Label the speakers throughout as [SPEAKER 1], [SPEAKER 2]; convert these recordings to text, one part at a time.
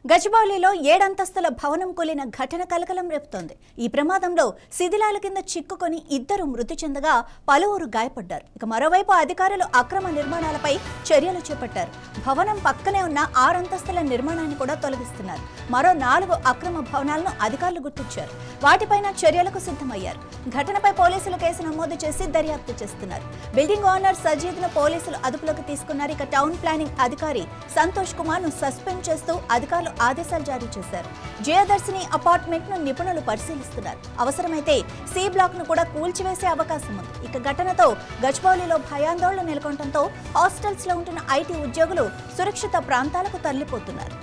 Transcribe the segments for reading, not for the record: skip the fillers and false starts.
[SPEAKER 1] గచ్చిబౌలిలో 7 అంతస్తుల భవనం కూలిన ఘటన కలకలం రేపుతోంది. ఈ ప్రమాదంలో శిథిలాల కింద చిక్కుకొని ఇద్దరు మృతి చెందగా పలువురు గాయపడ్డారు. ఇక మరోవైపు అధికారులు అక్రమ నిర్మాణాలపై చర్యలు చేపట్టారు. భవనం పక్కనే ఉన్న 6 అంతస్తుల నిర్మాణాన్ని కూడా తొలగిస్తున్నారు. మరో 4 అక్రమ భవనాలను అధికారులు గుర్తించారు. వాటిపైన చర్యలకు సిద్ధమయ్యారు. ఘటనపై పోలీసులు కేసు నమోదు చేసి దర్యాప్తు చేస్తున్నారు. బిల్డింగ్ ఓనర్ సజీద్ను పోలీసులు అదుపులోకి తీసుకున్నారు. ఇక టౌన్ ప్లానింగ్ అధికారి సంతోష్ కుమార్ ను సస్పెండ్ చేస్తూ అధికారులు ఆదేశాలు జారీ చేశారు. జయదర్శిని అపార్ట్మెంట్ ను నిపుణులు పరిశీలిస్తున్నారు. అవసరమైతే సి బ్లాక్ ను కూడా కూల్చివేసే అవకాశం ఉంది. ఇక ఘటనతో గచ్చిబౌలిలో భయాందోళన నెలకొనడంతో హాస్టల్స్ లో ఉంటున్న ఐటీ ఉద్యోగులు సురక్షిత ప్రాంతాలకు తరలిపోతున్నారు.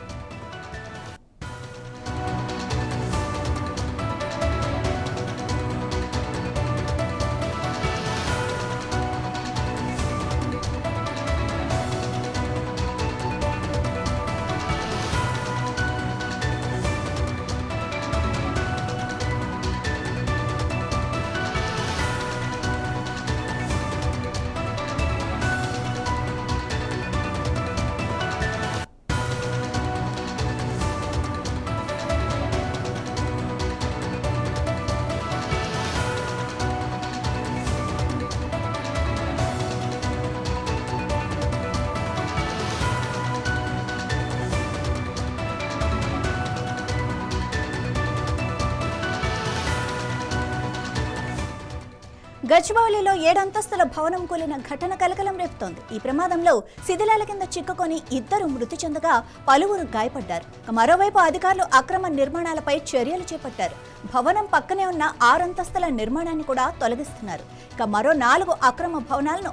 [SPEAKER 1] గచ్చిబౌలిలో 7 అంతస్తుల భవనం కూలిన ఘటన కలకలం రేపుతోంది. ఈ ప్రమాదంలో శిథిలాల కింద చిక్కుకొని ఇద్దరు మృతి చెందగా పలువురు గాయపడ్డారు. మరోవైపు అధికారులు అక్రమ నిర్మాణాలపై చర్యలు చేపట్టారు. భవనం పక్కనే ఉన్న 6 అంతస్తుల నిర్మాణాన్ని కూడా తొలగిస్తున్నారు. ఇక మరో 4 అక్రమ భవనాలను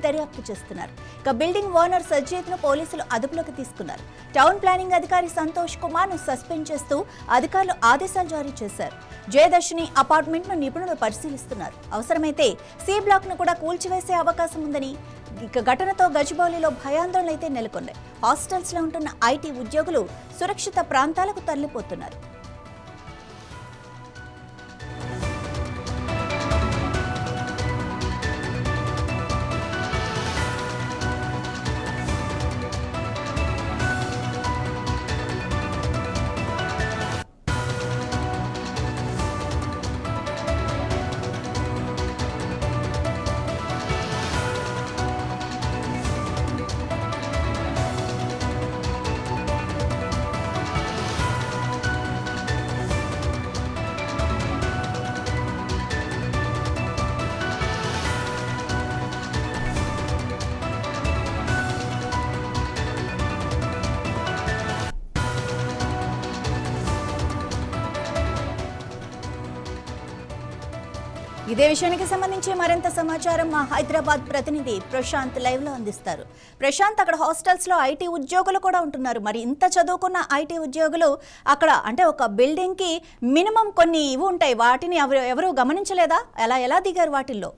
[SPEAKER 1] దర్యాప్తు చేస్తున్నారు. ఇక బిల్డింగ్ ఓనర్ సజ్జీద్ ను పోలీసులు అదుపులోకి తీసుకున్నారు. టౌన్ ప్లానింగ్ అధికారి సంతోష్ కుమార్ ను సస్పెండ్ చేస్తూ అధికారులు ఆదేశాలు జారీ చేశారు. జయదర్శిని అపార్ట్మెంట్ ను నిపుణులు పరిశీలిస్తున్నారు. అవసరమైతే సి బ్లాక్ ను కూడా కూల్చివేసే అవకాశం ఉందని. ఇక ఘటనతో గచ్చిబౌలిలో భయాందోళన అయితే నెలకొన్నాయి. హాస్టల్స్ లో ఉంటున్న ఐటీ ఉద్యోగులు సురక్షిత ప్రాంతాలకు తరలిపోతున్నారు. ఇదే విషయానికి సంబంధించి మరింత సమాచారం మా హైదరాబాద్ ప్రతినిధి ప్రశాంత్ లైవ్ లో అందిస్తారు. ప్రశాంత్, అక్కడ హాస్టల్స్ లో ఐటీ ఉద్యోగులు కూడా ఉంటున్నారు. మరి ఇంత చదువుకున్న ఐటీ ఉద్యోగులు అక్కడ అంటే ఒక బిల్డింగ్ కి మినిమం కొన్ని ఇవి ఉంటాయి, వాటిని ఎవరు గమనించలేదా? ఎలా దిగారు వాటిల్లో?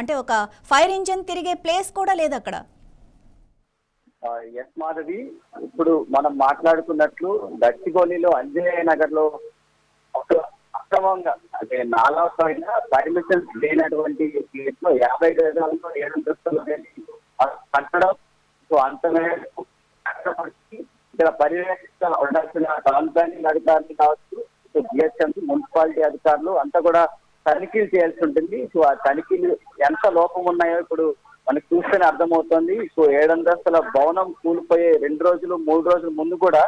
[SPEAKER 1] అంటే ఒక ఫైర్ ఇంజిన్ తిరిగే ప్లేస్ కూడా లేదు అక్కడ.
[SPEAKER 2] ఎస్ మాధవి, ఇప్పుడు మనం మాట్లాడుకున్నట్లు గచ్చిబౌలిలో అంజనేయ నగర్ లో అక్రమంగా అంటే నాలుగైన పర్మిషన్స్ లేనటువంటి ప్లేస్ లో 50 గజాలతో 7 అంతస్తులు కట్టడం. సో అంత మేరకు ఇక్కడ పర్యవేక్షణ ఉండాల్సిన టౌన్ ప్లానింగ్ అధికారులు కావచ్చు, జిహెచ్ఎంసీ మున్సిపాలిటీ అధికారులు అంతా కూడా తనిఖీలు చేయాల్సి ఉంటుంది. సో ఆ తనిఖీలు ఎంత లోపం ఉన్నాయో ఇప్పుడు మనకు చూస్తేనే అర్థమవుతుంది. సో 7 అంతస్తుల భవనం కూలిపోయే 2 రోజులు 3 రోజుల ముందు కూడా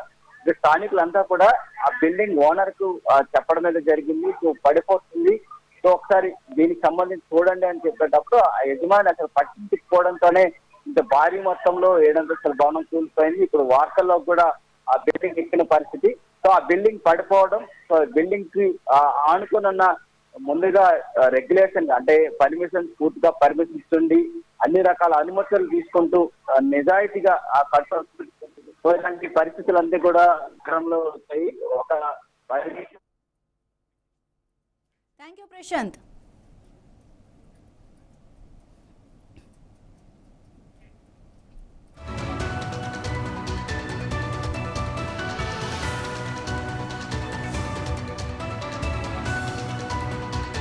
[SPEAKER 2] స్థానికులంతా కూడా ఆ బిల్డింగ్ ఓనర్ కు చెప్పడం మీద జరిగింది. సో పడిపోతుంది, సో ఒకసారి దీనికి సంబంధించి చూడండి అని చెప్పేటప్పుడు ఆ యజమాని అసలు పట్టించుకోవడంతోనే ఇంత భారీ మొత్తంలో 7 అంతస్తుల భవనం కూలిపోయింది. ఇప్పుడు వార్తల్లో కూడా ఆ బిల్డింగ్ ఎక్కిన పరిస్థితి. సో ఆ బిల్డింగ్ పడిపోవడం, సో బిల్డింగ్ కి ఆనుకున్న ముందుగా రెగ్యులేషన్ అంటే పర్మిషన్ పూర్తిగా పర్మిషన్ ఇస్తుంది, అన్ని రకాల అనుమతులు తీసుకుంటూ నిజాయితీగా ఆ కట్టాల్సి ఇలాంటి పరిస్థితులు అంతా కూడా నగరంలో వచ్చాయి. ఒక
[SPEAKER 1] థ్యాంక్ యూ ప్రశాంత్.